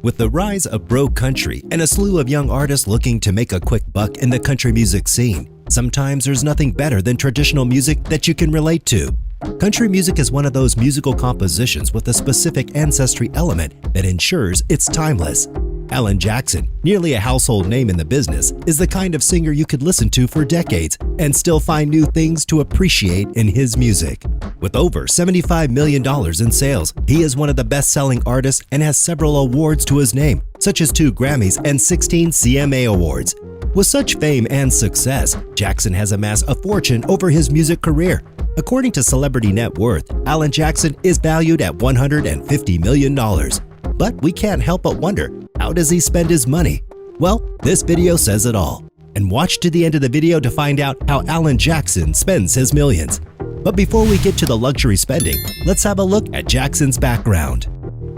With the rise of bro country and a slew of young artists looking to make a quick buck in the country music scene, sometimes there's nothing better than traditional music that you can relate to. Country music is one of those musical compositions with a specific ancestry element that ensures it's timeless. Alan Jackon, nearly a household name in the business, is the kind of singer you could listen to for decades and still find new things to appreciate in his music. With over $75 million in sales, he is one of the best-selling artists and has several awards to his name, such as 2 Grammys and 16 CMA Awards. With such fame and success, Jackson has amassed a fortune over his music career. According to Celebrity Net Worth, Alan Jackon is valued at $150 million. But we can't help but wonder, how does he spend his money? Well, this video says it all. And watch to the end of the video to find out how Alan Jackon spends his millions. But before we get to the luxury spending, let's have a look at Jackson's background.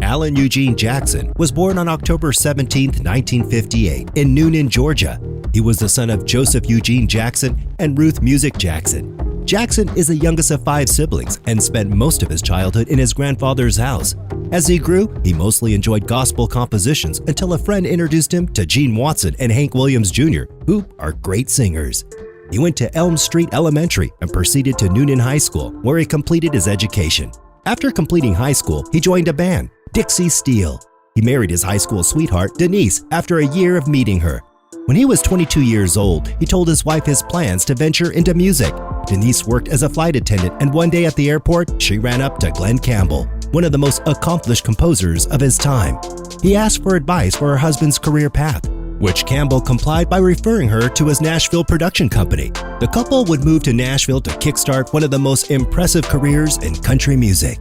Alan Eugene Jackson was born on October 17, 1958 in Newnan, Georgia. He was the son of Joseph Eugene Jackson and Ruth Music Jackson. Jackson is the youngest of 5 siblings and spent most of his childhood in his grandfather's house. As he grew, he mostly enjoyed gospel compositions until a friend introduced him to Gene Watson and Hank Williams Jr., who are great singers. He went to Elm Street Elementary and proceeded to Newnan High School, where he completed his education. After completing high school, he joined a band, Dixie Steel. He married his high school sweetheart, Denise, after a year of meeting her. When he was 22 years old, he told his wife his plans to venture into music. Denise worked as a flight attendant, and one day at the airport, she ran up to Glen Campbell, one of the most accomplished composers of his time. He asked for advice for her husband's career path, which Campbell complied by referring her to his Nashville production company. The couple would move to Nashville to kickstart one of the most impressive careers in country music.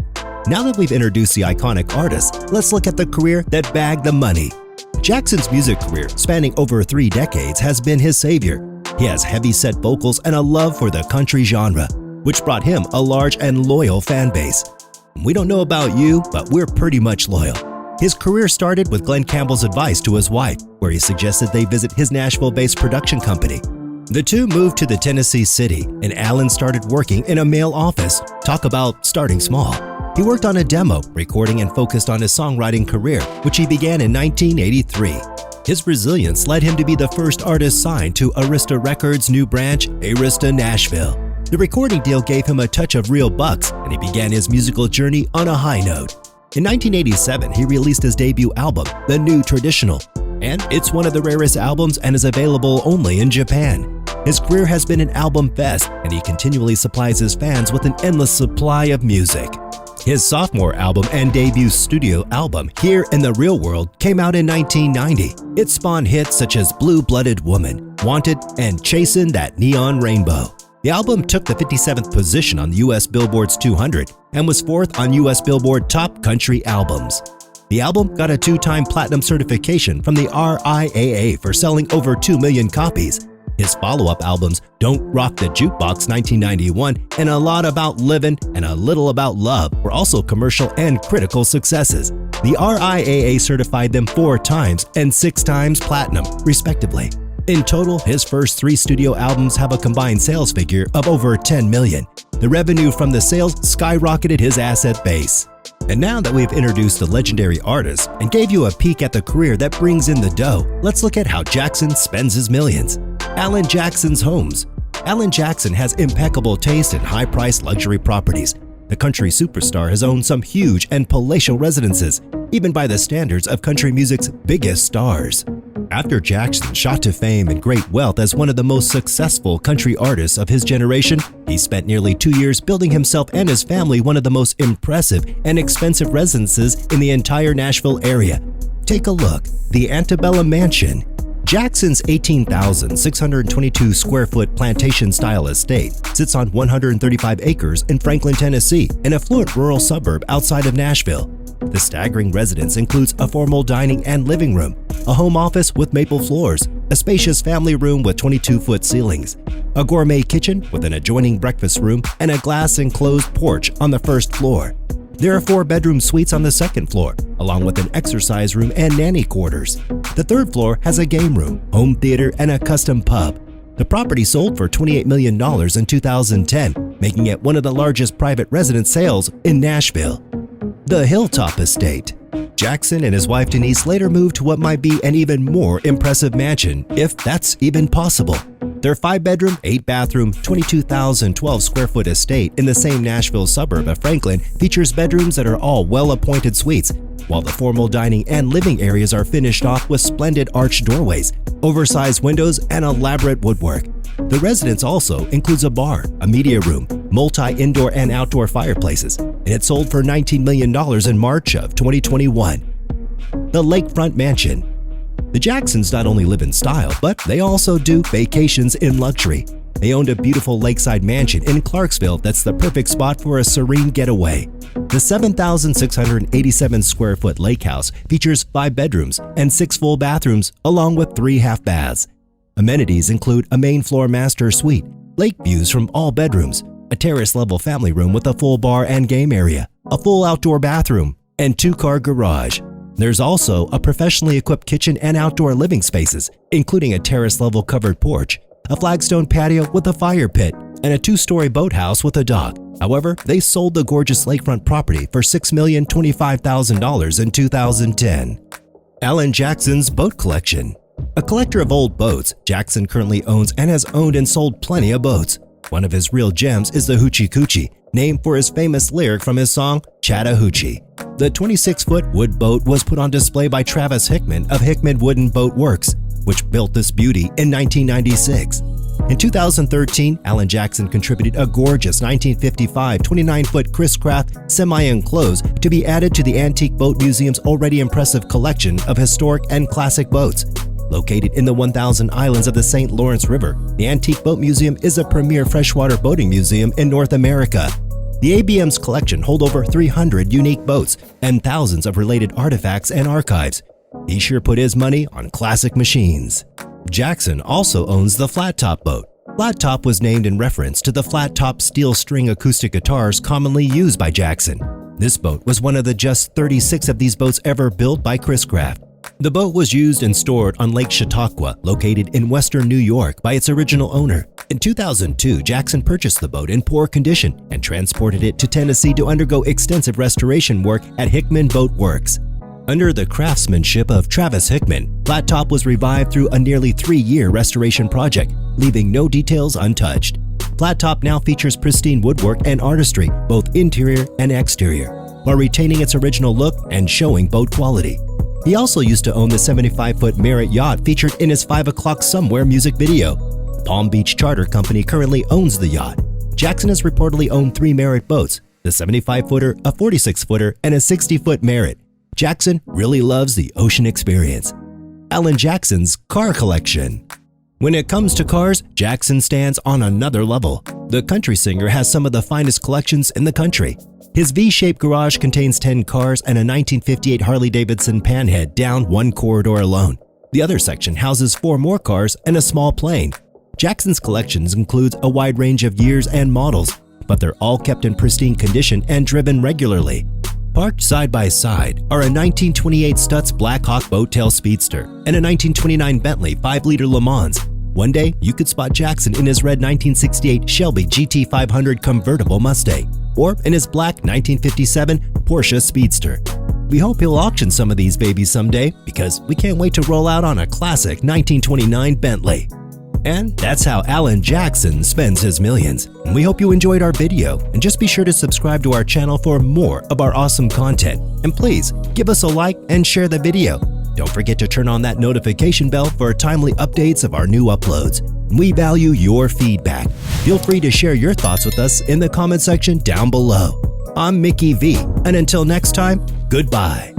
Now that we've introduced the iconic artist, let's look at the career that bagged the money. Jackson's music career, spanning over 3 decades, has been his savior. He has heavy-set vocals and a love for the country genre, which brought him a large and loyal fan base. We don't know about you, but we're pretty much loyal. His career started with Glen Campbell's advice to his wife, where he suggested they visit his Nashville-based production company. The two moved to the Tennessee city, and Alan started working in a mail office. Talk about starting small. He worked on a demo, recording, and focused on his songwriting career, which he began in 1983. His resilience led him to be the first artist signed to Arista Records' new branch, Arista Nashville. The recording deal gave him a touch of real bucks, and he began his musical journey on a high note. In 1987, he released his debut album, The New Traditional, and it's one of the rarest albums and is available only in Japan. His career has been an album fest, and he continually supplies his fans with an endless supply of music. His sophomore album and debut studio album, Here in the Real World, came out in 1990. It spawned hits such as Blue-Blooded Woman, Wanted, and Chasin' That Neon Rainbow. The album took the 57th position on the US Billboard's 200 and was 4th on US Billboard Top Country Albums. The album got a 2-time platinum certification from the RIAA for selling over 2 million copies. His follow-up albums, Don't Rock the Jukebox 1991 and A Lot About Livin' and A Little About Love, were also commercial and critical successes. The RIAA certified them 4 times and 6 times platinum, respectively. In total, his first 3 studio albums have a combined sales figure of over 10 million. The revenue from the sales skyrocketed his asset base. And now that we've introduced the legendary artist and gave you a peek at the career that brings in the dough, let's look at how Jackson spends his millions. Alan Jackson's homes. Alan Jackon has impeccable taste in high-priced luxury properties. The country superstar has owned some huge and palatial residences, even by the standards of country music's biggest stars. After Jackson shot to fame and great wealth as one of the most successful country artists of his generation, he spent nearly 2 years building himself and his family one of the most impressive and expensive residences in the entire Nashville area. Take a look, the Antebellum Mansion. Jackson's 18,622 square foot plantation-style estate sits on 135 acres in Franklin, Tennessee, an affluent rural suburb outside of Nashville. The staggering residence includes a formal dining and living room, a home office with maple floors, a spacious family room with 22-foot ceilings, a gourmet kitchen with an adjoining breakfast room, and a glass-enclosed porch on the first floor. There are 4-bedroom suites on the second floor, along with an exercise room and nanny quarters. The third floor has a game room, home theater, and a custom pub. The property sold for $28 million in 2010, making it one of the largest private residence sales in Nashville. The Hilltop Estate. Jackson and his wife Denise later moved to what might be an even more impressive mansion, if that's even possible. Their 5-bedroom, 8-bathroom, 22,012 square foot estate in the same Nashville suburb of Franklin features bedrooms that are all well-appointed suites, while the formal dining and living areas are finished off with splendid arched doorways, oversized windows, and elaborate woodwork. The residence also includes a bar, a media room, multi-indoor and outdoor fireplaces, and it sold for $19 million in March of 2021. The Lakefront Mansion. The Jacksons not only live in style, but they also do vacations in luxury. They owned a beautiful lakeside mansion in Clarksville that's the perfect spot for a serene getaway. The 7,687 square foot lake house features 5 bedrooms and 6 full bathrooms, along with 3 half baths. Amenities include a main floor master suite, lake views from all bedrooms, a terrace-level family room with a full bar and game area, a full outdoor bathroom, and 2-car garage. There's also a professionally equipped kitchen and outdoor living spaces, including a terrace-level covered porch, a flagstone patio with a fire pit, and a 2-story boathouse with a dock. However, they sold the gorgeous lakefront property for $6,025,000 in 2010. Alan Jackson's boat collection. A collector of old boats, Jackson currently owns and has owned and sold plenty of boats. One of his real gems is the Hoochie Coochie, named for his famous lyric from his song, Chattahoochee. The 26-foot wood boat was put on display by Travis Hickman of Hickman Wooden Boat Works, which built this beauty in 1996. In 2013, Alan Jackson contributed a gorgeous 1955 29-foot Chris Craft semi-enclosed to be added to the Antique Boat Museum's already impressive collection of historic and classic boats. Located in the 1,000 islands of the St. Lawrence River, the Antique Boat Museum is a premier freshwater boating museum in North America. The ABM's collection holds over 300 unique boats and thousands of related artifacts and archives. He sure put his money on classic machines. Jackson also owns the Flat Top boat. Flat Top was named in reference to the flat top steel string acoustic guitars commonly used by Jackson. This boat was one of the just 36 of these boats ever built by Chris Craft. The boat was used and stored on Lake Chautauqua, located in western New York, by its original owner. In 2002, Jackson purchased the boat in poor condition and transported it to Tennessee to undergo extensive restoration work at Hickman Boat Works. Under the craftsmanship of Travis Hickman, Flat Top was revived through a nearly 3-year restoration project, leaving no details untouched. Flat Top now features pristine woodwork and artistry, both interior and exterior, while retaining its original look and showing boat quality. He also used to own the 75-foot Merritt yacht featured in his 5 O'Clock Somewhere music video. Palm Beach Charter Company currently owns the yacht. Jackson has reportedly owned 3 Merritt boats, the 75-footer, a 46-footer, and a 60-foot Merritt. Jackson really loves the ocean experience. Alan Jackson's car collection. When it comes to cars, Jackson stands on another level. The country singer has some of the finest collections in the country. His V-shaped garage contains 10 cars and a 1958 Harley-Davidson Panhead down one corridor alone. The other section houses 4 more cars and a small plane. Jackson's collections includes a wide range of years and models, but they're all kept in pristine condition and driven regularly. Parked side by side are a 1928 Stutz Blackhawk Boattail Speedster and a 1929 Bentley 5-liter Le Mans. One day, you could spot Jackson in his red 1968 Shelby GT500 convertible Mustang, or in his black 1957 Porsche Speedster. We hope he'll auction some of these babies someday, because we can't wait to roll out on a classic 1929 Bentley. And that's how Alan Jackson spends his millions. And we hope you enjoyed our video, and just be sure to subscribe to our channel for more of our awesome content. And please, give us a like and share the video. Don't forget to turn on that notification bell for timely updates of our new uploads. We value your feedback. Feel free to share your thoughts with us in the comment section down below. I'm Mickey V, and until next time, goodbye.